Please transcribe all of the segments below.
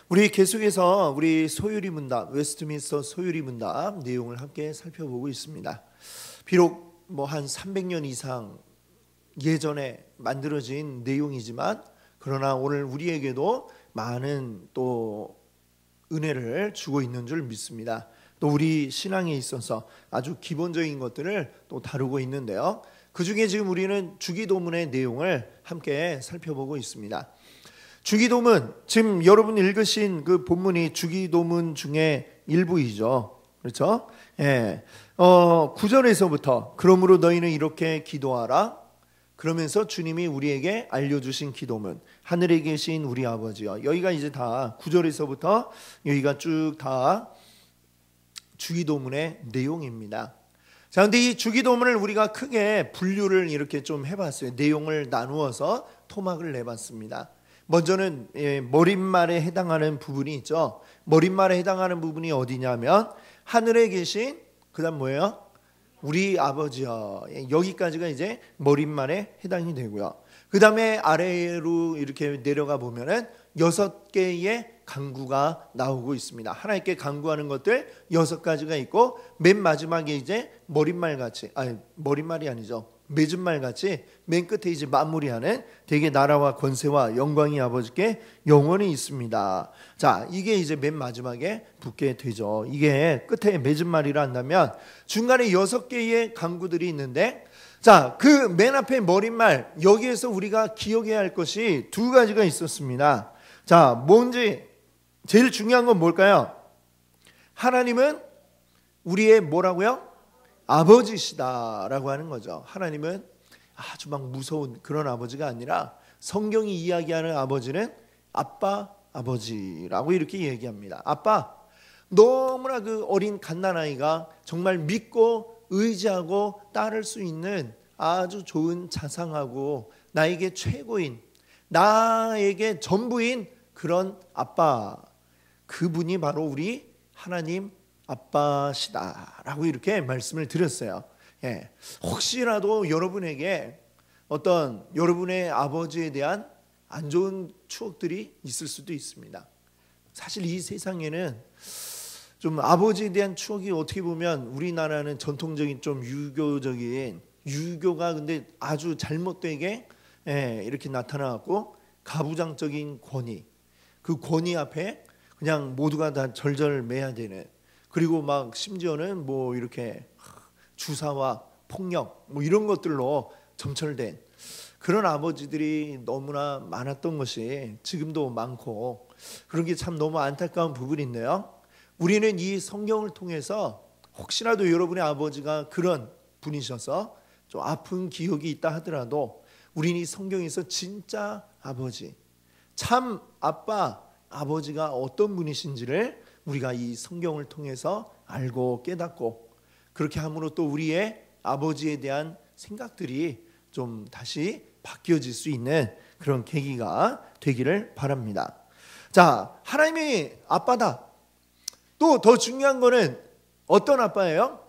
우리 계속해서 우리 소유리 문답, 웨스트민스터 소유리 문답 내용을 함께 살펴보고 있습니다. 비록 뭐 한 300년 이상 예전에 만들어진 내용이지만 그러나 오늘 우리에게도 많은 또 은혜를 주고 있는 줄 믿습니다. 또 우리 신앙에 있어서 아주 기본적인 것들을 또 다루고 있는데요. 그 중에 지금 우리는 주기도문의 내용을 함께 살펴보고 있습니다. 주기도문, 지금 여러분 읽으신 그 본문이 주기도문 중에 일부이죠. 그렇죠? 예. 9절에서부터 그러므로 너희는 이렇게 기도하라. 그러면서 주님이 우리에게 알려주신 기도문, 하늘에 계신 우리 아버지여. 여기가 이제 다 9절에서부터 여기가 쭉 다 주기도문의 내용입니다. 자, 근데 이 주기도문을 우리가 크게 분류를 이렇게 좀 해봤어요. 내용을 나누어서 토막을 내봤습니다. 먼저는 머릿말에 해당하는 부분이 있죠. 머릿말에 해당하는 부분이 어디냐면 하늘에 계신, 그 다음 뭐예요? 우리 아버지여. 여기까지가 이제 머릿말에 해당이 되고요. 그 다음에 아래로 이렇게 내려가 보면은 6개의 간구가 나오고 있습니다. 하나님께 간구하는 것들 6가지가 있고, 맨 마지막에 이제 머릿말 같이, 머릿말이 아니죠, 맺은말 같이 맨 끝에 이제 마무리하는 되게 나라와 권세와 영광이 아버지께 영원히 있습니다. 자, 이게 이제 맨 마지막에 붙게 되죠. 이게 끝에 맺은말이라 한다면 중간에 6개의 간구들이 있는데, 자, 그 맨 앞에 머릿말, 여기에서 우리가 기억해야 할 것이 2가지가 있었습니다. 자, 뭔지 제일 중요한 건 뭘까요? 하나님은 우리의 뭐라고요? 아버지시다라고 하는 거죠. 하나님은 아주 막 무서운 그런 아버지가 아니라 성경이 이야기하는 아버지는 아빠, 아버지라고 이렇게 얘기합니다. 아빠, 너무나 그 어린 갓난아이가 정말 믿고 의지하고 따를 수 있는 아주 좋은 자상하고 나에게 최고인, 나에게 전부인 그런 아빠, 그분이 바로 우리 하나님 아빠시다라고 이렇게 말씀을 드렸어요. 예. 혹시라도 여러분에게 어떤 여러분의 아버지에 대한 안 좋은 추억들이 있을 수도 있습니다. 사실 이 세상에는 좀 아버지에 대한 추억이 어떻게 보면 우리나라는 전통적인 좀 유교적인, 유교가 근데 아주 잘못되게 이렇게 나타나고 가부장적인 권위, 그 권위 앞에 그냥 모두가 다 절절매야 되는, 그리고 막 심지어는 뭐 이렇게 주사와 폭력 뭐 이런 것들로 점철된 그런 아버지들이 너무나 많았던 것이 지금도 많고, 그런 게 참 너무 안타까운 부분인데요. 우리는 이 성경을 통해서 혹시라도 여러분의 아버지가 그런 분이셔서 좀 아픈 기억이 있다 하더라도 우리는 이 성경에서 진짜 아버지, 참 아빠, 아버지가 어떤 분이신지를 우리가 이 성경을 통해서 알고 깨닫고, 그렇게 함으로 또 우리의 아버지에 대한 생각들이 좀 다시 바뀌어질 수 있는 그런 계기가 되기를 바랍니다. 자, 하나님이 아빠다. 또 더 중요한 거는 어떤 아빠예요?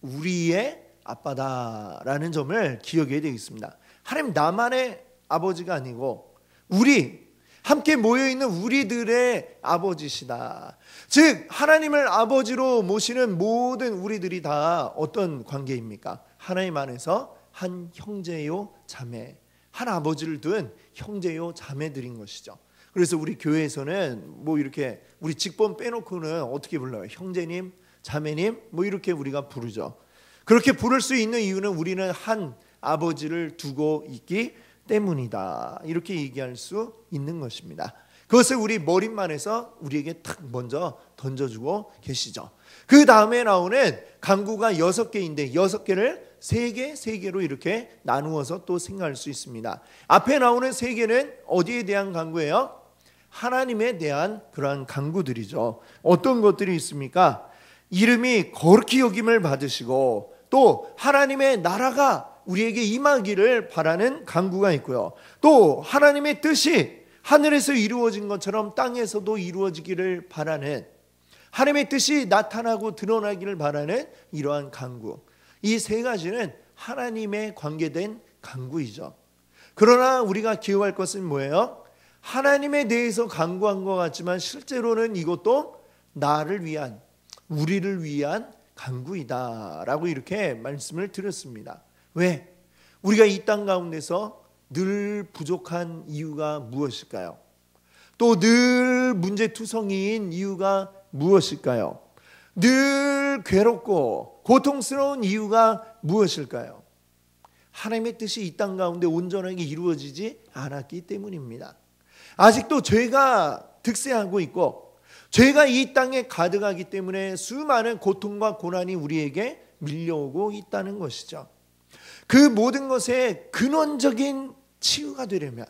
우리의 아빠다라는 점을 기억해야 되겠습니다. 하나님 나만의 아버지가 아니고 우리 함께 모여있는 우리들의 아버지시다. 즉 하나님을 아버지로 모시는 모든 우리들이 다 어떤 관계입니까? 하나님 안에서 한 형제요 자매, 한 아버지를 둔 형제요 자매들인 것이죠. 그래서 우리 교회에서는 뭐 이렇게 우리 직분 빼놓고는 어떻게 불러요? 형제님, 자매님 뭐 이렇게 우리가 부르죠. 그렇게 부를 수 있는 이유는 우리는 한 아버지를 두고 있기 때문이다, 이렇게 얘기할 수 있는 것입니다. 그것을 우리 머릿말에서 우리에게 탁 먼저 던져주고 계시죠. 그 다음에 나오는 간구가 6개인데 6개를 3개로 이렇게 나누어서 또 생각할 수 있습니다. 앞에 나오는 3개는 어디에 대한 간구예요? 하나님에 대한 그러한 간구들이죠. 어떤 것들이 있습니까? 이름이 거룩히 여김을 받으시고 또 하나님의 나라가 우리에게 임하기를 바라는 간구가 있고요. 또 하나님의 뜻이 하늘에서 이루어진 것처럼 땅에서도 이루어지기를 바라는, 하나님의 뜻이 나타나고 드러나기를 바라는 이러한 간구. 이 3가지는 하나님에 관계된 간구이죠. 그러나 우리가 기억할 것은 뭐예요? 하나님에 대해서 간구한 것 같지만 실제로는 이것도 나를 위한, 우리를 위한 간구이다라고 이렇게 말씀을 드렸습니다. 왜? 우리가 이 땅 가운데서 늘 부족한 이유가 무엇일까요? 또 늘 문제투성이인 이유가 무엇일까요? 늘 괴롭고 고통스러운 이유가 무엇일까요? 하나님의 뜻이 이 땅 가운데 온전하게 이루어지지 않았기 때문입니다. 아직도 죄가 득세하고 있고 죄가 이 땅에 가득하기 때문에 수많은 고통과 고난이 우리에게 밀려오고 있다는 것이죠. 그 모든 것의 근원적인 치유가 되려면,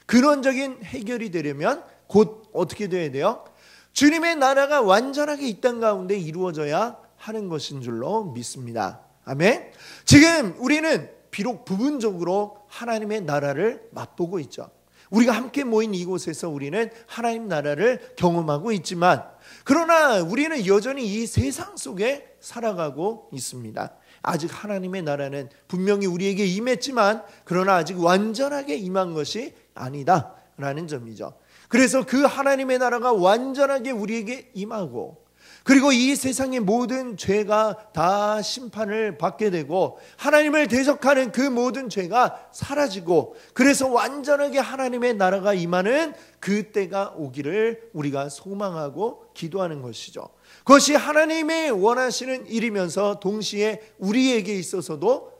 근원적인 해결이 되려면 곧 어떻게 돼야 돼요? 주님의 나라가 완전하게 이 땅 가운데 이루어져야 하는 것인 줄로 믿습니다. 아멘. 지금 우리는 비록 부분적으로 하나님의 나라를 맛보고 있죠. 우리가 함께 모인 이곳에서 우리는 하나님 나라를 경험하고 있지만, 그러나 우리는 여전히 이 세상 속에 살아가고 있습니다. 아직 하나님의 나라는 분명히 우리에게 임했지만 그러나 아직 완전하게 임한 것이 아니다라는 점이죠. 그래서 그 하나님의 나라가 완전하게 우리에게 임하고, 그리고 이 세상의 모든 죄가 다 심판을 받게 되고 하나님을 대적하는 그 모든 죄가 사라지고, 그래서 완전하게 하나님의 나라가 임하는 그 때가 오기를 우리가 소망하고 기도하는 것이죠. 그것이 하나님의 원하시는 일이면서 동시에 우리에게 있어서도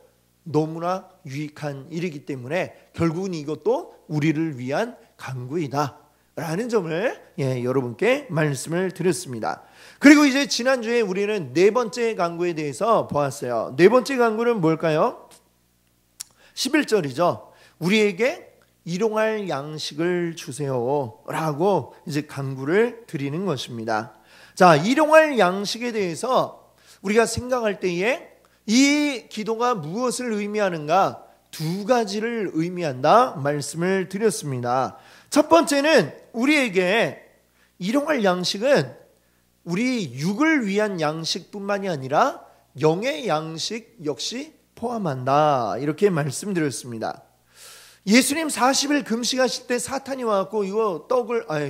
너무나 유익한 일이기 때문에 결국은 이것도 우리를 위한 간구이다 라는 점을 여러분께 말씀을 드렸습니다. 그리고 이제 지난주에 우리는 네 번째 간구에 대해서 보았어요. 네 번째 간구는 뭘까요? 11절이죠. 우리에게 일용할 양식을 주세요 라고 이제 간구를 드리는 것입니다. 자, 일용할 양식에 대해서 우리가 생각할 때에 이 기도가 무엇을 의미하는가? 두 가지를 의미한다 말씀을 드렸습니다. 첫 번째는 우리에게 일용할 양식은 우리 육을 위한 양식뿐만이 아니라 영의 양식 역시 포함한다 이렇게 말씀드렸습니다. 예수님 40일 금식하실 때 사탄이 와갖고 이거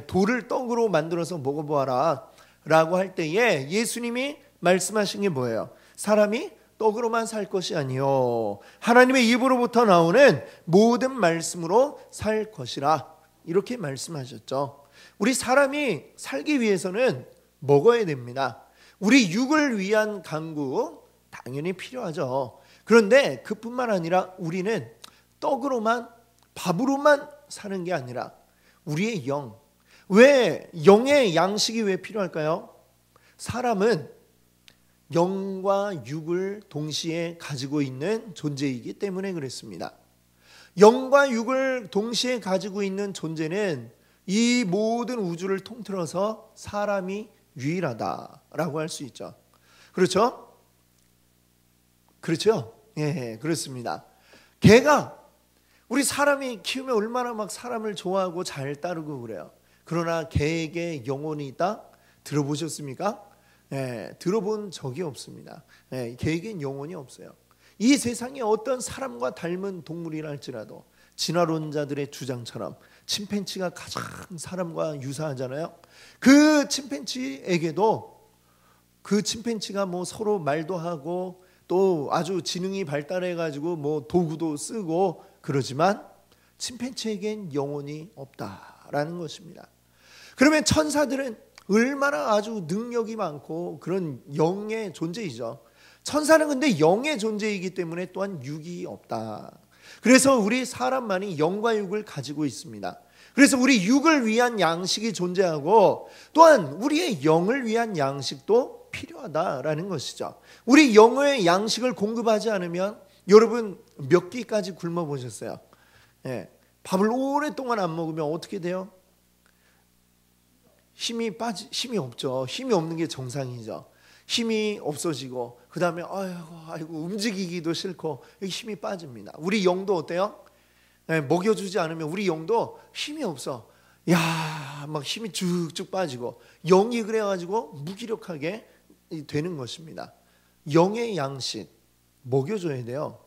돌을 떡으로 만들어서 먹어보아라 라고 할 때에 예수님이 말씀하신 게 뭐예요? 사람이 떡으로만 살 것이 아니요 하나님의 입으로부터 나오는 모든 말씀으로 살 것이라 이렇게 말씀하셨죠. 우리 사람이 살기 위해서는 먹어야 됩니다. 우리 육을 위한 간구 당연히 필요하죠. 그런데 그뿐만 아니라 우리는 떡으로만, 밥으로만 사는 게 아니라 우리의 영, 왜 영의 양식이 왜 필요할까요? 사람은 영과 육을 동시에 가지고 있는 존재이기 때문에 그랬습니다. 영과 육을 동시에 가지고 있는 존재는 이 모든 우주를 통틀어서 사람이 유일하다라고 할 수 있죠. 그렇죠? 그렇죠? 예, 그렇습니다. 개가 우리 사람이 키우면 얼마나 막 사람을 좋아하고 잘 따르고 그래요. 그러나 개에게 영혼이 있다? 들어보셨습니까? 예, 들어본 적이 없습니다. 예, 개에겐 영혼이 없어요. 이 세상에 어떤 사람과 닮은 동물이라 할지라도 진화론자들의 주장처럼 침팬지가 가장 사람과 유사하잖아요. 그 침팬지에게도 그 침팬지가 뭐 서로 말도 하고 또 아주 지능이 발달해가지고 뭐 도구도 쓰고 그러지만 침팬지에겐 영혼이 없다라는 것입니다. 그러면 천사들은 얼마나 아주 능력이 많고 그런 영의 존재이죠. 천사는 근데 영의 존재이기 때문에 또한 육이 없다. 그래서 우리 사람만이 영과 육을 가지고 있습니다. 그래서 우리 육을 위한 양식이 존재하고 또한 우리의 영을 위한 양식도 필요하다라는 것이죠. 우리 영의 양식을 공급하지 않으면 여러분 몇 끼까지 굶어 보셨어요? 예, 밥을 오랫동안 안 먹으면 어떻게 돼요? 힘이 없죠. 힘이 없는 게 정상이죠. 힘이 없어지고 그 다음에 아이고 움직이기도 싫고 힘이 빠집니다. 우리 영도 어때요? 네, 먹여주지 않으면 우리 영도 힘이 없어. 막 힘이 쭉쭉 빠지고 영이 그래가지고 무기력하게 되는 것입니다. 영의 양식 먹여줘야 돼요.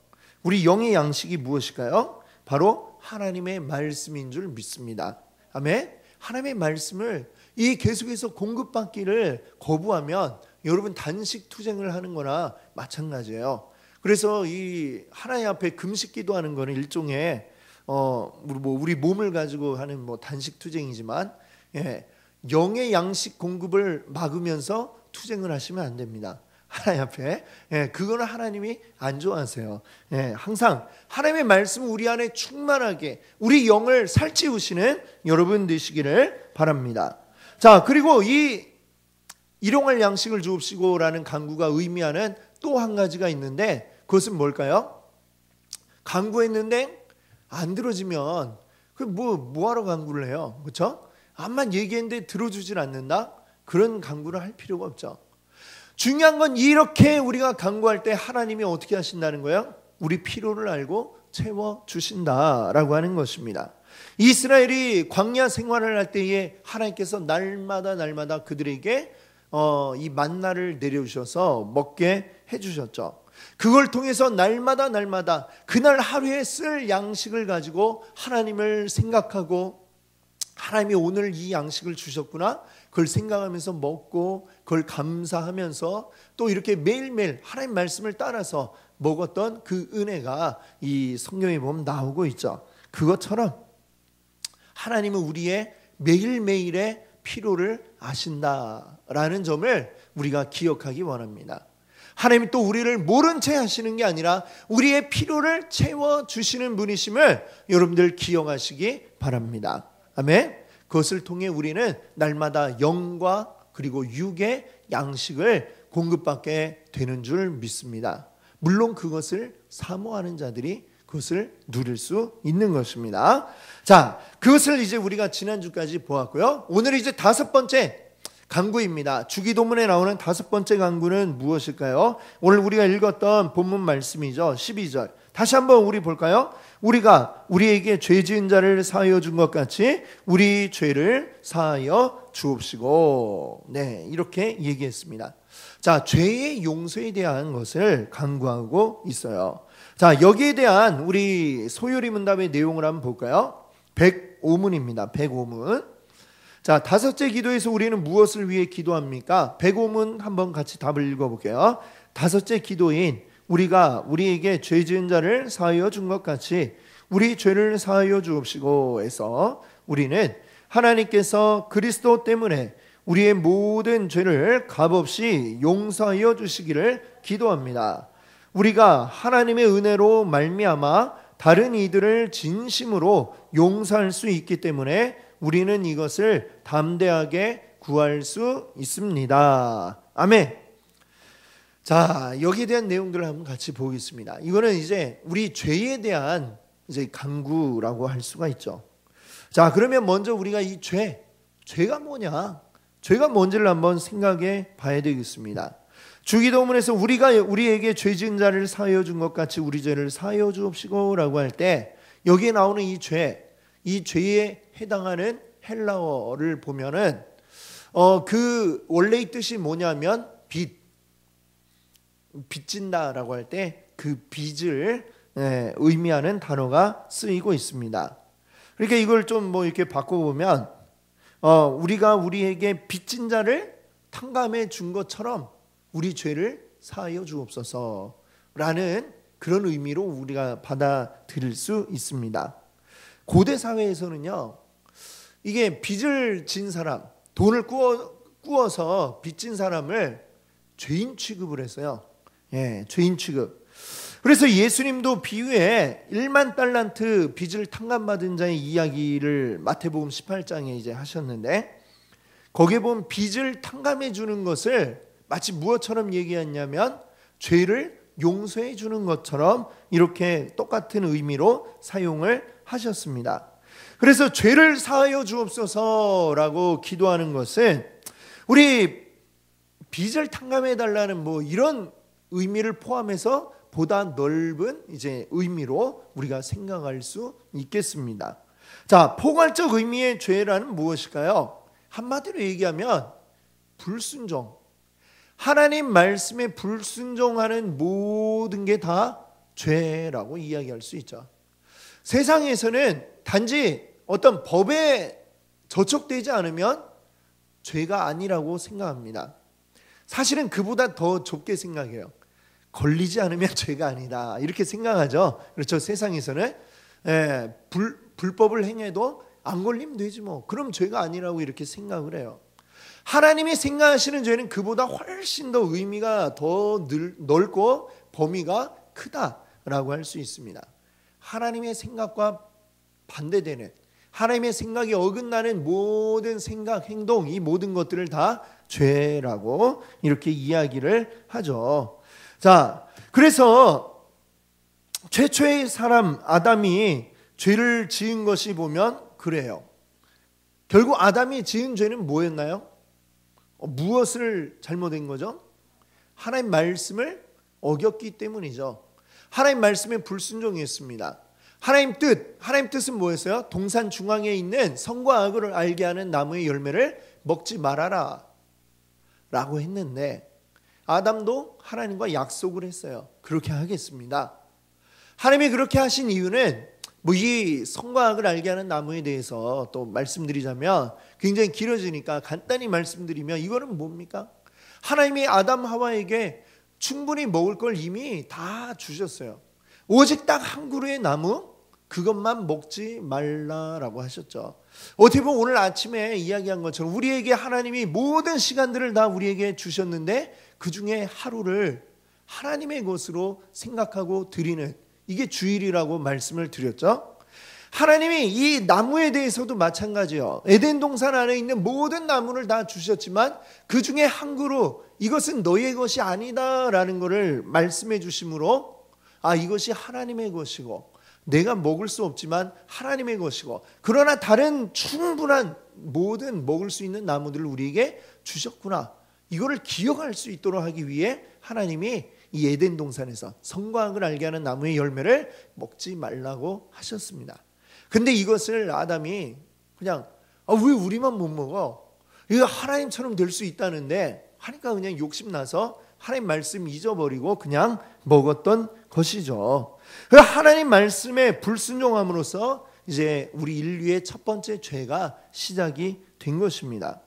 우리 영의 양식이 무엇일까요? 바로 하나님의 말씀인 줄 믿습니다. 아멘. 하나님의 말씀을 이 계속해서 공급받기를 거부하면 여러분 단식 투쟁을 하는 거나 마찬가지예요. 그래서 이 하나님 앞에 금식 기도하는 거는 일종의 우리 몸을 가지고 하는 단식 투쟁이지만 영의 양식 공급을 막으면서 투쟁을 하시면 안 됩니다. 하나님 앞에 그거는 하나님이 안 좋아하세요. 항상 하나님의 말씀을 우리 안에 충만하게 우리 영을 살찌우시는 여러분 되시기를 바랍니다. 자, 그리고 이 일용할 양식을 주옵시고라는 간구가 의미하는 또 한 가지가 있는데 그것은 뭘까요? 간구했는데 안 들어지면 뭐하러 간구를 해요? 그렇죠? 암만 얘기했는데 들어주질 않는다? 그런 간구를 할 필요가 없죠. 중요한 건 이렇게 우리가 간구할 때 하나님이 어떻게 하신다는 거예요? 우리 필요를 알고 채워주신다라고 하는 것입니다. 이스라엘이 광야 생활을 할 때에 하나님께서 날마다 그들에게 이 만나를 내려주셔서 먹게 해주셨죠. 그걸 통해서 날마다 그날 하루에 쓸 양식을 가지고 하나님을 생각하고 하나님이 오늘 이 양식을 주셨구나 그걸 생각하면서 먹고 그걸 감사하면서 또 이렇게 매일매일 하나님 말씀을 따라서 먹었던 그 은혜가 이 성경에 보면 나오고 있죠. 그것처럼 하나님은 우리의 매일매일의 필요를 아신다라는 점을 우리가 기억하기 원합니다. 하나님이 또 우리를 모른 채 하시는 게 아니라 우리의 필요를 채워주시는 분이심을 여러분들 기억하시기 바랍니다. 아멘. 그것을 통해 우리는 날마다 영과 그리고 육의 양식을 공급받게 되는 줄 믿습니다. 물론 그것을 사모하는 자들이 그것을 누릴 수 있는 것입니다. 자, 그것을 이제 우리가 지난주까지 보았고요. 오늘 이제 5번째 간구입니다. 주기도문에 나오는 5번째 간구는 무엇일까요? 오늘 우리가 읽었던 본문 말씀이죠. 12절. 다시 한번 우리 볼까요? 우리가 우리에게 죄 지은 자를 사하여 준 것 같이 우리 죄를 사하여 주옵시고. 네, 이렇게 얘기했습니다. 자, 죄의 용서에 대한 것을 간구하고 있어요. 자, 여기에 대한 우리 소요리 문답의 내용을 한번 볼까요? 105문입니다. 105문. 자, 5째 기도에서 우리는 무엇을 위해 기도합니까? 105문 한번 같이 답을 읽어볼게요. 5째 기도인 우리가 우리에게 죄 지은 자를 사하여 준 것 같이 우리 죄를 사하여 주옵시고 해서 우리는 하나님께서 그리스도 때문에 우리의 모든 죄를 값없이 용서하여 주시기를 기도합니다. 우리가 하나님의 은혜로 말미암아 다른 이들을 진심으로 용서할 수 있기 때문에 우리는 이것을 담대하게 구할 수 있습니다. 아멘. 자, 여기에 대한 내용들을 한번 같이 보겠습니다. 이거는 이제 우리 죄에 대한 이제 간구라고 할 수가 있죠. 자, 그러면 먼저 우리가 이 죄가 뭐냐? 죄가 뭔지를 한번 생각해 봐야 되겠습니다. 주기도문에서 우리가 우리에게 죄 지은 자를 사하여 준 것 같이 우리 죄를 사하여 주옵시고라고 할 때 여기에 나오는 이 죄에 해당하는 헬라어를 보면은 그 원래의 뜻이 뭐냐면 빚진다라고 할 때 그 빚을 의미하는 단어가 쓰이고 있습니다. 그러니까 이걸 좀 이렇게 바꿔보면 우리가 우리에게 빚진 자를 탕감해 준 것처럼 우리 죄를 사하여 주옵소서라는 그런 의미로 우리가 받아들일 수 있습니다. 고대 사회에서는요, 이게 빚을 진 사람, 돈을 꾸어서 빚진 사람을 죄인 취급을 했어요. 죄인 취급. 그래서 예수님도 비유에 1만 달란트 빚을 탕감받은 자의 이야기를 마태복음 18장에 이제 하셨는데 거기에 보면 빚을 탕감해 주는 것을 마치 무엇처럼 얘기했냐면 죄를 용서해 주는 것처럼 이렇게 똑같은 의미로 사용을 하셨습니다. 그래서 죄를 사하여 주옵소서라고 기도하는 것은 우리 빚을 탕감해 달라는 이런 의미를 포함해서 보다 넓은 이제 의미로 우리가 생각할 수 있겠습니다. 자, 포괄적 의미의 죄라는 무엇일까요? 한마디로 얘기하면 불순종. 하나님 말씀에 불순종하는 모든 게 다 죄라고 이야기할 수 있죠. 세상에서는 단지 어떤 법에 저촉되지 않으면 죄가 아니라고 생각합니다. 사실은 그보다 더 좁게 생각해요. 걸리지 않으면 죄가 아니다 이렇게 생각하죠. 그렇죠. 세상에서는 불법을 행해도 안 걸리면 되지 뭐, 그럼 죄가 아니라고 이렇게 생각을 해요. 하나님이 생각하시는 죄는 그보다 훨씬 더 의미가 더 넓고 범위가 크다라고 할 수 있습니다. 하나님의 생각과 반대되는, 하나님의 생각이 어긋나는 모든 생각, 행동, 이 모든 것들을 다 죄라고 이렇게 이야기를 하죠. 자, 그래서 최초의 사람 아담이 죄를 지은 것이 보면 그래요. 결국 아담이 지은 죄는 뭐였나요? 무엇을 잘못한 거죠? 하나님 말씀을 어겼기 때문이죠. 하나님 말씀에 불순종했습니다. 하나님 뜻은 뭐였어요? 동산 중앙에 있는 선과 악을 알게 하는 나무의 열매를 먹지 말아라 라고 했는데, 아담도 하나님과 약속을 했어요. 그렇게 하겠습니다. 하나님이 그렇게 하신 이유는 이 선과 악을 알게 하는 나무에 대해서 또 말씀드리자면 굉장히 길어지니까 간단히 말씀드리면, 이거는 뭡니까? 하나님이 아담 하와에게 충분히 먹을 걸 이미 다 주셨어요. 오직 딱 한 그루의 나무, 그것만 먹지 말라라고 하셨죠. 어떻게 보면 오늘 아침에 이야기한 것처럼 우리에게 하나님이 모든 시간들을 다 우리에게 주셨는데 그 중에 하루를 하나님의 것으로 생각하고 드리는, 이게 주일이라고 말씀을 드렸죠. 하나님이 이 나무에 대해서도 마찬가지예요. 에덴 동산 안에 있는 모든 나무를 다 주셨지만 그 중에 한 그루, 이것은 너의 것이 아니다라는 것을 말씀해 주심으로, 이것이 하나님의 것이고 내가 먹을 수 없지만 하나님의 것이고, 그러나 다른 충분한 모든 먹을 수 있는 나무들을 우리에게 주셨구나, 이거를 기억할 수 있도록 하기 위해 하나님이 이 에덴 동산에서 선과 악을 알게 하는 나무의 열매를 먹지 말라고 하셨습니다. 근데 이것을 아담이 그냥 왜 우리만 못 먹어? 이거 하나님처럼 될 수 있다는데 하니까 그냥 욕심나서 하나님 말씀 잊어버리고 그냥 먹었던 것이죠. 하나님 말씀에 불순종함으로써 이제 우리 인류의 첫 번째 죄가 시작이 된 것입니다.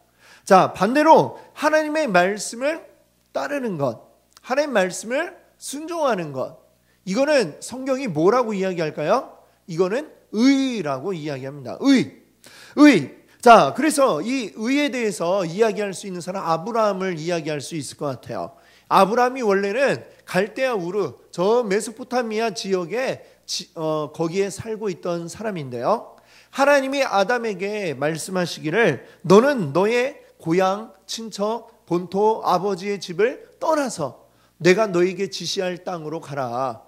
자, 반대로 하나님의 말씀을 따르는 것, 하나님 말씀을 순종하는 것, 이거는 성경이 뭐라고 이야기할까요? 이거는 의라고 이야기합니다. 의. 자, 그래서 이 의에 대해서 이야기할 수 있는 사람, 아브라함을 이야기할 수 있을 것 같아요. 아브라함이 원래는 갈대아 우르, 저 메소포타미아 지역에 거기에 살고 있던 사람인데요. 하나님이 아담에게 말씀하시기를 너는 너의 고향, 친척, 본토, 아버지의 집을 떠나서 내가 너에게 지시할 땅으로 가라.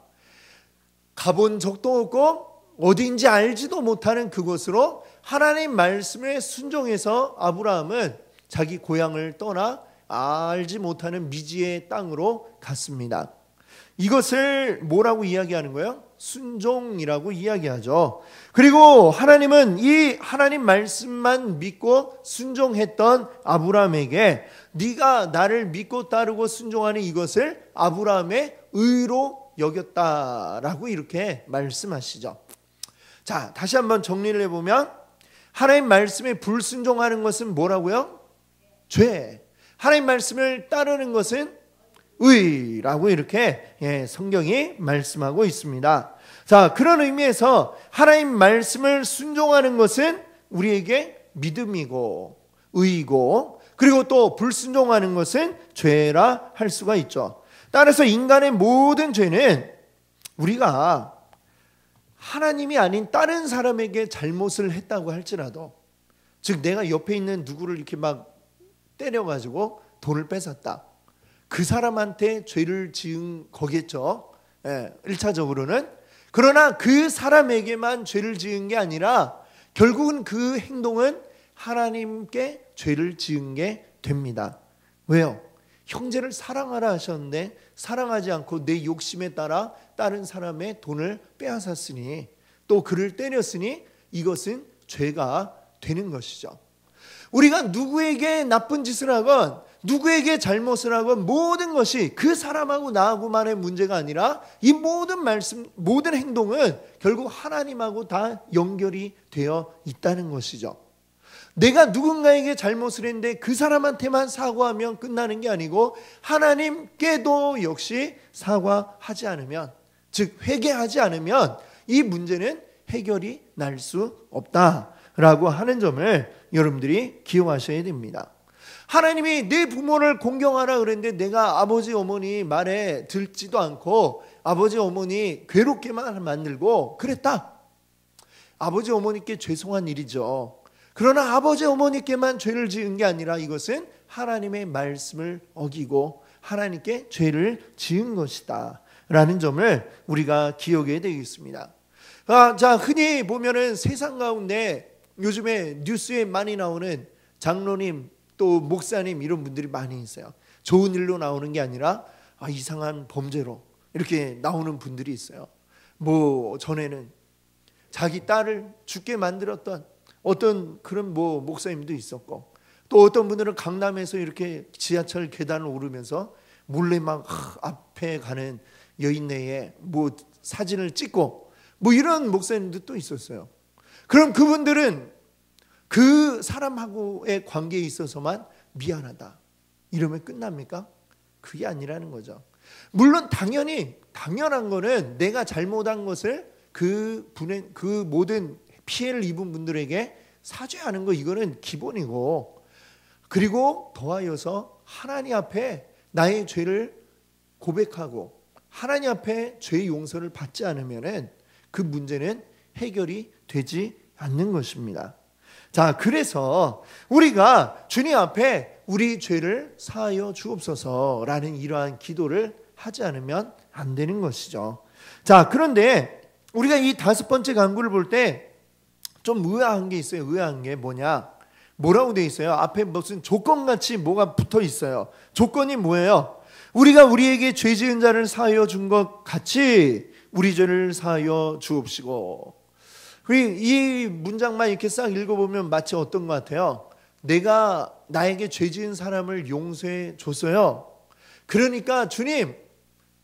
가본 적도 없고 어디인지 알지도 못하는 그곳으로 하나님 말씀에 순종해서 아브라함은 자기 고향을 떠나 알지 못하는 미지의 땅으로 갔습니다. 이것을 뭐라고 이야기하는 거예요? 순종이라고 이야기하죠. 그리고 하나님은 이 하나님 말씀만 믿고 순종했던 아브라함에게 네가 나를 믿고 따르고 순종하는 이것을 아브라함의 의로 여겼다라고 이렇게 말씀하시죠. 자, 다시 한번 정리를 해보면 하나님 말씀에 불순종하는 것은 뭐라고요? 죄. 하나님 말씀을 따르는 것은 의라고 이렇게 성경이 말씀하고 있습니다. 자, 그런 의미에서 하나님 말씀을 순종하는 것은 우리에게 믿음이고 의이고, 그리고 또 불순종하는 것은 죄라 할 수가 있죠. 따라서 인간의 모든 죄는 우리가 하나님이 아닌 다른 사람에게 잘못을 했다고 할지라도, 즉 내가 옆에 있는 누구를 이렇게 막 때려가지고 돈을 뺏었다, 그 사람한테 죄를 지은 거겠죠. 1차적으로는. 그러나 그 사람에게만 죄를 지은 게 아니라 결국은 그 행동은 하나님께 죄를 지은 게 됩니다. 왜요? 형제를 사랑하라 하셨는데 사랑하지 않고 내 욕심에 따라 다른 사람의 돈을 빼앗았으니, 또 그를 때렸으니 이것은 죄가 되는 것이죠. 우리가 누구에게 나쁜 짓을 하건 누구에게 잘못을 하건 모든 것이 그 사람하고 나하고만의 문제가 아니라 이 모든 말씀, 모든 행동은 결국 하나님하고 다 연결이 되어 있다는 것이죠. 내가 누군가에게 잘못을 했는데 그 사람한테만 사과하면 끝나는 게 아니고 하나님께도 역시 사과하지 않으면, 즉 회개하지 않으면 이 문제는 해결이 날 수 없다라고 하는 점을 여러분들이 기억하셔야 됩니다. 하나님이 내 부모를 공경하라 그랬는데 내가 아버지 어머니 말에 듣지도 않고 아버지 어머니 괴롭게만 만들고 그랬다. 아버지 어머니께 죄송한 일이죠. 그러나 아버지 어머니께만 죄를 지은 게 아니라 이것은 하나님의 말씀을 어기고 하나님께 죄를 지은 것이다 라는 점을 우리가 기억해야 되겠습니다. 자, 흔히 보면은 세상 가운데 요즘에 뉴스에 많이 나오는 장로님 또 목사님 이런 분들이 많이 있어요. 좋은 일로 나오는 게 아니라 이상한 범죄로 이렇게 나오는 분들이 있어요. 뭐 전에는 자기 딸을 죽게 만들었던 어떤 그런 목사님도 있었고, 또 어떤 분들은 강남에서 이렇게 지하철 계단을 오르면서 몰래 막 앞에 가는 여인네의 사진을 찍고 이런 목사님도 또 있었어요. 그럼 그분들은 그 사람하고의 관계에 있어서만 미안하다 이러면 끝납니까? 그게 아니라는 거죠. 물론 당연한 거는 내가 잘못한 것을 그 모든 피해를 입은 분들에게 사죄하는 거, 이거는 기본이고, 그리고 더하여서 하나님 앞에 나의 죄를 고백하고 하나님 앞에 죄의 용서를 받지 않으면은 그 문제는 해결이 되지 않는 것입니다. 자, 그래서 우리가 주님 앞에 우리 죄를 사하여 주옵소서라는 이러한 기도를 하지 않으면 안 되는 것이죠. 자, 그런데 우리가 이 5번째 간구를 볼 때 좀 의아한 게 있어요. 의아한 게 뭐라고 되어 있어요? 앞에 무슨 조건같이 뭐가 붙어 있어요. 조건이 뭐예요? 우리가 우리에게 죄 지은 자를 사하여 준 것 같이 우리 죄를 사하여 주옵시고. 이 문장만 이렇게 싹 읽어보면 마치 어떤 것 같아요? 내가 나에게 죄 지은 사람을 용서해 줬어요. 그러니까 주님,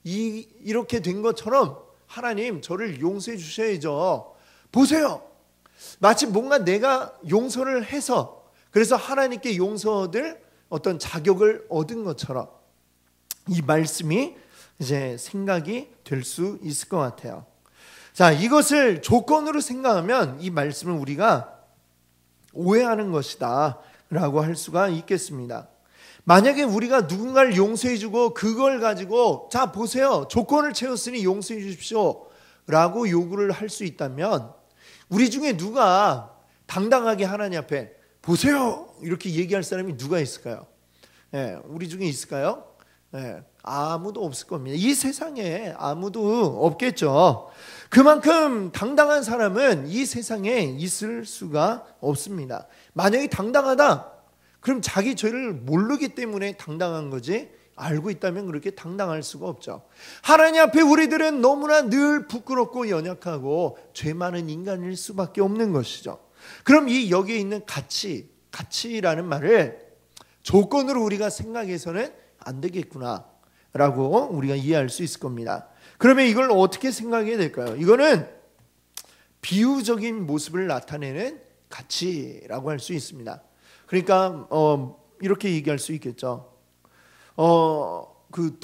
이렇게 된 것처럼 하나님 저를 용서해 주셔야죠. 보세요. 마치 뭔가 내가 용서를 해서 그래서 하나님께 용서 얻을 어떤 자격을 얻은 것처럼 이 말씀이 이제 생각이 될 수 있을 것 같아요. 자, 이것을 조건으로 생각하면 이 말씀을 우리가 오해하는 것이다 라고 할 수가 있겠습니다. 만약에 우리가 누군가를 용서해 주고 그걸 가지고 자 보세요, 조건을 채웠으니 용서해 주십시오 라고 요구를 할 수 있다면, 우리 중에 누가 당당하게 하나님 앞에 보세요 이렇게 얘기할 사람이 누가 있을까요? 우리 중에 있을까요? 아무도 없을 겁니다. 이 세상에 아무도 없겠죠. 그만큼 당당한 사람은 이 세상에 있을 수가 없습니다. 만약에 당당하다, 그럼 자기 죄를 모르기 때문에 당당한 거지, 알고 있다면 그렇게 당당할 수가 없죠. 하나님 앞에 우리들은 너무나 늘 부끄럽고 연약하고 죄 많은 인간일 수밖에 없는 것이죠. 그럼 이 여기에 있는 가치라는 말을 조건으로 우리가 생각해서는 안 되겠구나 라고 우리가 이해할 수 있을 겁니다. 그러면 이걸 어떻게 생각해야 될까요? 이거는 비유적인 모습을 나타내는 가치라고 할 수 있습니다. 그러니까 이렇게 얘기할 수 있겠죠. 그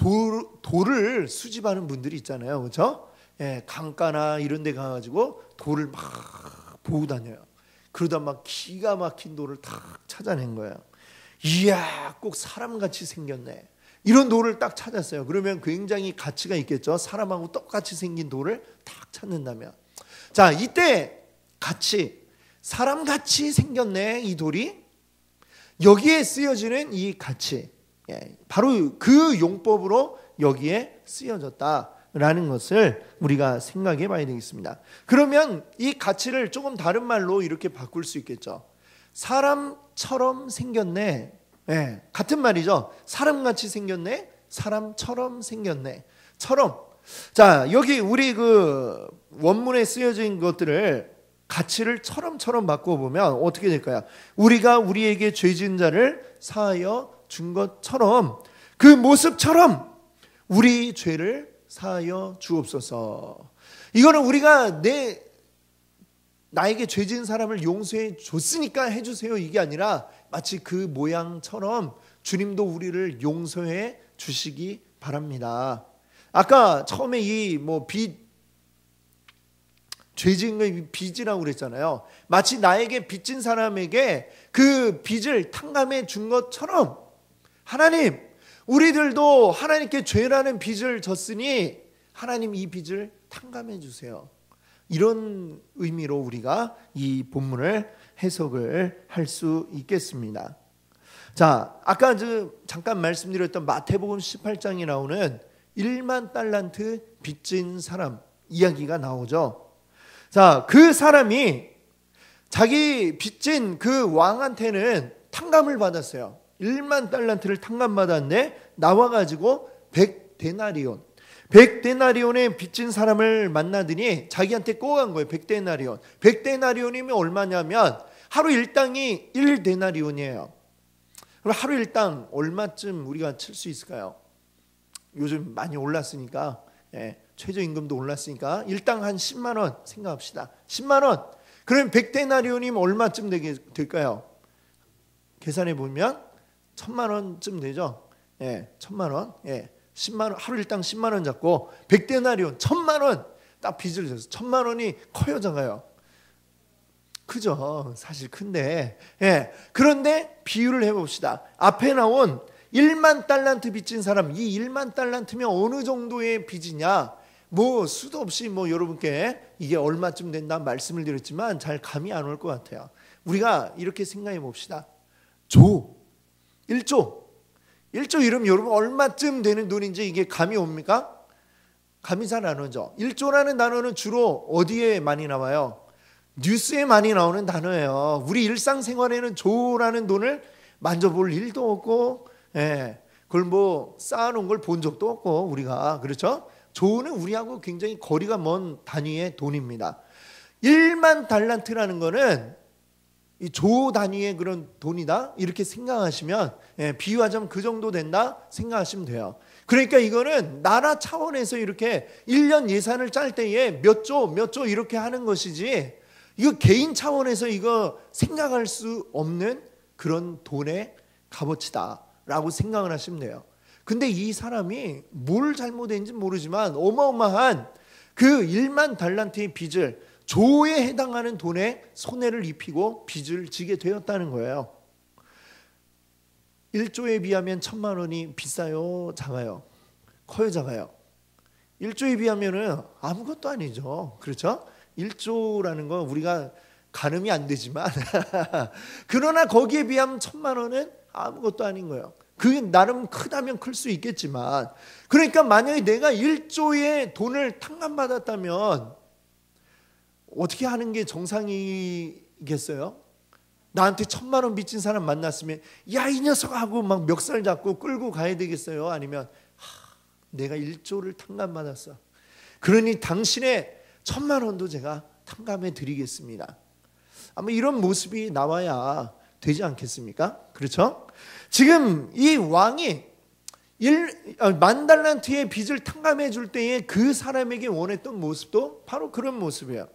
돌을 수집하는 분들이 있잖아요, 그렇죠? 강가나 이런 데 가가지고 돌을 막 보고 다녀요. 그러다 막 기가 막힌 돌을 딱 찾아낸 거예요. 이야, 꼭 사람같이 생겼네. 이런 돌을 딱 찾았어요. 그러면 굉장히 가치가 있겠죠. 사람하고 똑같이 생긴 돌을 딱 찾는다면. 자, 이때 사람같이 생겼네, 이 돌이. 여기에 쓰여지는 이 가치, 바로 그 용법으로 여기에 쓰여졌다라는 것을 우리가 생각해 봐야 되겠습니다. 그러면 이 가치를 조금 다른 말로 이렇게 바꿀 수 있겠죠. 사람처럼 생겼네. 같은 말이죠. 사람같이 생겼네, 사람처럼 생겼네. 처럼. 자, 여기 우리 그 원문에 쓰여진 것들을 가치를 처럼 바꿔보면 어떻게 될까요? 우리가 우리에게 죄 지은 자를 사하여 준 것처럼, 그 모습처럼 우리 죄를 사하여 주옵소서. 이거는 우리가 나에게 죄 지은 사람을 용서해 줬으니까 해주세요, 이게 아니라 마치 그 모양처럼 주님도 우리를 용서해 주시기 바랍니다. 아까 처음에 죄 지은 거 빚이라고 그랬잖아요. 마치 나에게 빚진 사람에게 그 빚을 탕감해 준 것처럼 하나님, 우리들도 하나님께 죄라는 빚을 졌으니 하나님 이 빚을 탕감해 주세요. 이런 의미로 우리가 이 본문을 해석을 할 수 있겠습니다. 자, 아까 잠깐 말씀드렸던 마태복음 18장에 나오는 1만 달란트 빚진 사람 이야기가 나오죠. 자, 그 사람이 자기 빚진 그 왕한테는 탕감을 받았어요. 1만 달란트를 탕감받았는데 나와가지고 100데나리온의 빚진 사람을 만나더니 자기한테 꼬간 거예요. 100데나리온. 100데나리온이면 얼마냐면 하루 일당이 1데나리온이에요. 그럼 하루 일당 얼마쯤 우리가 칠 수 있을까요? 요즘 많이 올랐으니까, 최저임금도 올랐으니까 일당 한 10만 원 생각합시다. 10만 원. 그럼 100데나리온이면 얼마쯤 될까요? 계산해 보면 1000만 원쯤 되죠. 1000만 원. 10만 원, 하루 일당 10만 원 잡고 100데나리온 1000만 원 딱 빚을 졌어요. 1000만 원이 커요, 작아요? 크죠. 사실 큰데. 그런데 비유를 해봅시다. 앞에 나온 1만 달란트 빚진 사람, 이 1만 달란트면 어느 정도의 빚이냐? 수도 없이 여러분께 이게 얼마쯤 된다 말씀을 드렸지만 잘 감이 안 올 것 같아요. 우리가 이렇게 생각해 봅시다. 1조 이러면 여러분 얼마쯤 되는 돈인지 이게 감이 옵니까? 감이 잘 안 오죠. 1조라는 단어는 주로 어디에 많이 나와요? 뉴스에 많이 나오는 단어예요. 우리 일상생활에는 조라는 돈을 만져볼 일도 없고, 그걸 쌓아놓은 걸 본 적도 없고, 우리가. 그렇죠? 조는 우리하고 굉장히 거리가 먼 단위의 돈입니다. 1만 달란트라는 거는 이 조 단위의 그런 돈이다 이렇게 생각하시면, 비유하자면 그 정도 된다 생각하시면 돼요. 그러니까 이거는 나라 차원에서 이렇게 1년 예산을 짤 때에 몇 조 이렇게 하는 것이지, 이거 개인 차원에서 이거 생각할 수 없는 그런 돈의 값어치다라고 생각을 하시면 돼요. 근데 이 사람이 뭘 잘못했는지 모르지만 어마어마한 그 1만 달란트의 빚을, 조에 해당하는 돈에 손해를 입히고 빚을 지게 되었다는 거예요. 1조에 비하면 1000만 원이 비싸요, 작아요? 커요, 작아요? 1조에 비하면 아무것도 아니죠. 그렇죠? 1조라는 건 우리가 가늠이 안 되지만 그러나 거기에 비하면 1000만 원은 아무것도 아닌 거예요. 그게 나름 크다면 클 수 있겠지만, 그러니까 만약에 내가 1조의 돈을 탕감받았다면 어떻게 하는 게 정상이겠어요? 나한테 1000만 원 빚진 사람 만났으면 야, 이 녀석하고 막 멱살 잡고 끌고 가야 되겠어요? 아니면 내가 1조를 탕감받았어, 그러니 당신의 1000만 원도 제가 탕감해 드리겠습니다. 아마 이런 모습이 나와야 되지 않겠습니까? 그렇죠? 지금 이 왕이 1만 달란트의 빚을 탕감해 줄 때에 그 사람에게 원했던 모습도 바로 그런 모습이에요.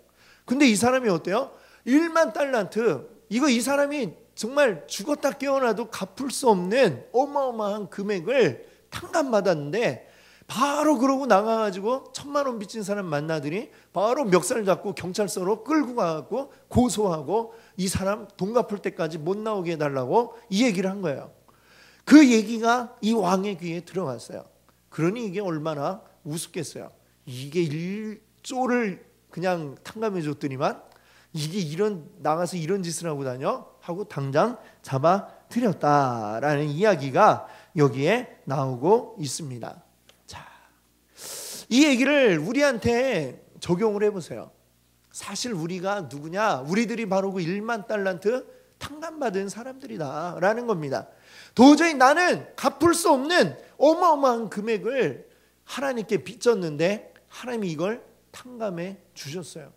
근데 이 사람이 어때요? 1만 달란트, 이 사람이 정말 죽었다 깨어나도 갚을 수 없는 어마어마한 금액을 탕감받았는데, 바로 그러고 나가가지고 1000만 원 빚진 사람 만나더니 바로 멱살 잡고 경찰서로 끌고 가고 고소하고 이 사람 돈 갚을 때까지 못 나오게 해달라고 이 얘기를 한 거예요. 그 얘기가 이 왕의 귀에 들어갔어요. 그러니 이게 얼마나 우습겠어요. 이게 1조를 그냥 탕감해 줬더니만 이게 나가서 이런 짓을 하고 다녀? 하고 당장 잡아들였다라는 이야기가 여기에 나오고 있습니다. 자, 이 얘기를 우리한테 적용을 해보세요. 사실 우리가 누구냐? 우리들이 바로 그 1만 달란트 탕감받은 사람들이다 라는 겁니다. 도저히 나는 갚을 수 없는 어마어마한 금액을 하나님께 빚졌는데 하나님이 이걸 탕감해 주셨어요.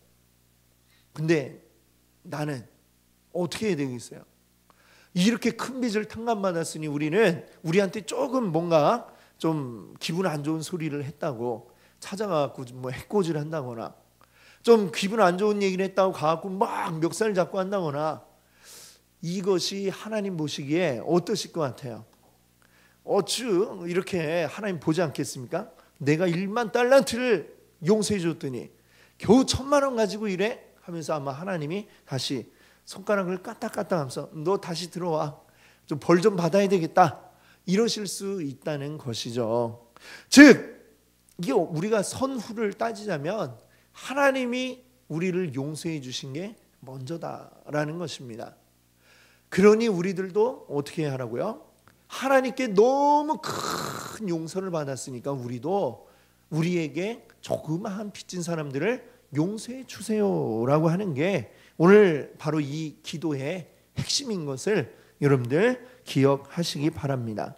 근데 나는 어떻게 해야 되겠어요? 이렇게 큰 빚을 탕감받았으니 우리한테 조금 뭔가 좀 기분 안 좋은 소리를 했다고 찾아가고 해코지를 한다거나, 좀 기분 안 좋은 얘기를 했다고 가갖고 막 멱살 잡고 한다거나, 이것이 하나님 보시기에 어떠실 것 같아요? 어쭈 이렇게 하나님 보지 않겠습니까? 내가 1만 달란트를 용서해 줬더니 겨우 1,000만 원 가지고 이래? 하면서 아마 하나님이 다시 손가락을 까딱까딱 하면서 너 다시 들어와, 좀 벌 좀 받아야 되겠다, 이러실 수 있다는 것이죠. 즉 이게 우리가 선후를 따지자면 하나님이 우리를 용서해 주신 게 먼저다라는 것입니다. 그러니 우리들도 어떻게 하라고요? 하나님께 너무 큰 용서를 받았으니까 우리도 우리에게 조그마한 빚진 사람들을 용서해 주세요라고 하는 게 오늘 바로 이 기도의 핵심인 것을 여러분들 기억하시기 바랍니다.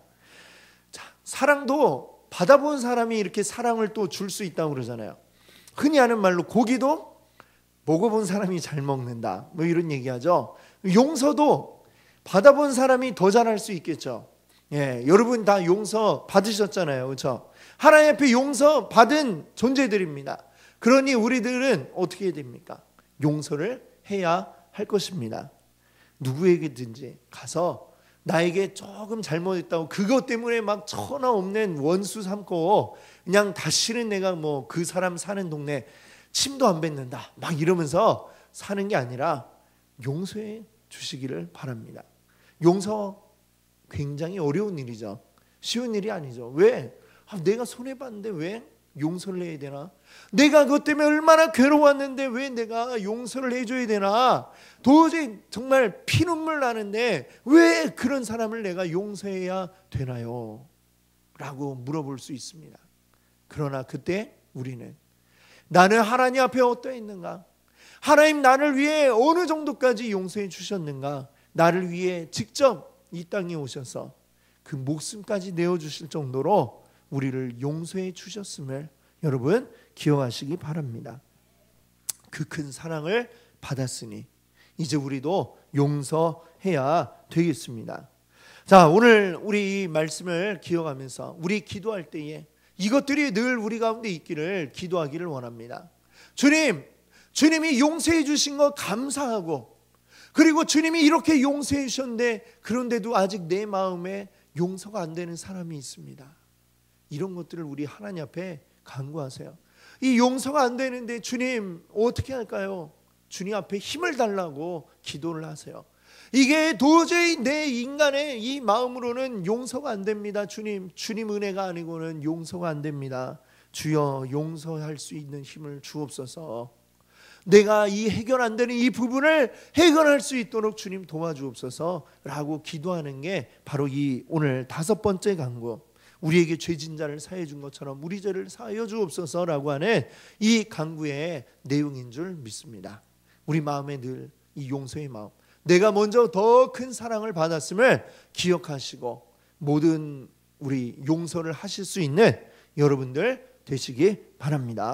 자, 사랑도 받아본 사람이 이렇게 사랑을 또 줄 수 있다고 그러잖아요. 흔히 하는 말로 고기도 먹어본 사람이 잘 먹는다, 뭐 이런 얘기하죠. 용서도 받아본 사람이 더 잘할 수 있겠죠. 예, 여러분 다 용서 받으셨잖아요, 그렇죠? 하나님 앞에 용서 받은 존재들입니다. 그러니 우리들은 어떻게 해야 됩니까? 용서를 해야 할 것입니다. 누구에게든지 가서 나에게 조금 잘못했다고 그것 때문에 막 천하 없는 원수 삼고 그냥 다시는 내가 뭐 그 사람 사는 동네 침도 안 뱉는다 막 이러면서 사는 게 아니라 용서해 주시기를 바랍니다. 용서 굉장히 어려운 일이죠. 쉬운 일이 아니죠. 왜? 내가 손해봤는데 왜 용서를 해야 되나? 내가 그것 때문에 얼마나 괴로웠는데 왜 내가 용서를 해줘야 되나? 도저히 정말 피눈물 나는데 왜 그런 사람을 내가 용서해야 되나요? 라고 물어볼 수 있습니다. 그러나 그때 우리는 나는 하나님 앞에 어떠했는가? 하나님 나를 위해 어느 정도까지 용서해 주셨는가? 나를 위해 직접 이 땅에 오셔서 그 목숨까지 내어주실 정도로 우리를 용서해 주셨음을 여러분 기억하시기 바랍니다. 그 큰 사랑을 받았으니 이제 우리도 용서해야 되겠습니다. 자, 오늘 우리 이 말씀을 기억하면서 우리 기도할 때에 이것들이 늘 우리 가운데 있기를 기도하기를 원합니다. 주님이 용서해 주신 것 감사하고, 그리고 주님이 이렇게 용서해 주셨는데 그런데도 아직 내 마음에 용서가 안 되는 사람이 있습니다. 이런 것들을 우리 하나님 앞에 간구하세요. 이 용서가 안 되는데 주님 어떻게 할까요? 주님 앞에 힘을 달라고 기도를 하세요. 이게 도저히 내 인간의 이 마음으로는 용서가 안 됩니다. 주님 은혜가 아니고는 용서가 안 됩니다. 주여 용서할 수 있는 힘을 주옵소서. 내가 이 해결 안 되는 이 부분을 해결할 수 있도록 주님 도와주옵소서 라고 기도하는 게 바로 이 오늘 5번째 간구, 우리에게 죄진 자를 사해 준 것처럼 우리 죄를 사하여 주옵소서라고 하는 이 간구의 내용인 줄 믿습니다. 우리 마음에 늘 이 용서의 마음, 내가 먼저 더 큰 사랑을 받았음을 기억하시고 모든 우리 용서를 하실 수 있는 여러분들 되시기 바랍니다.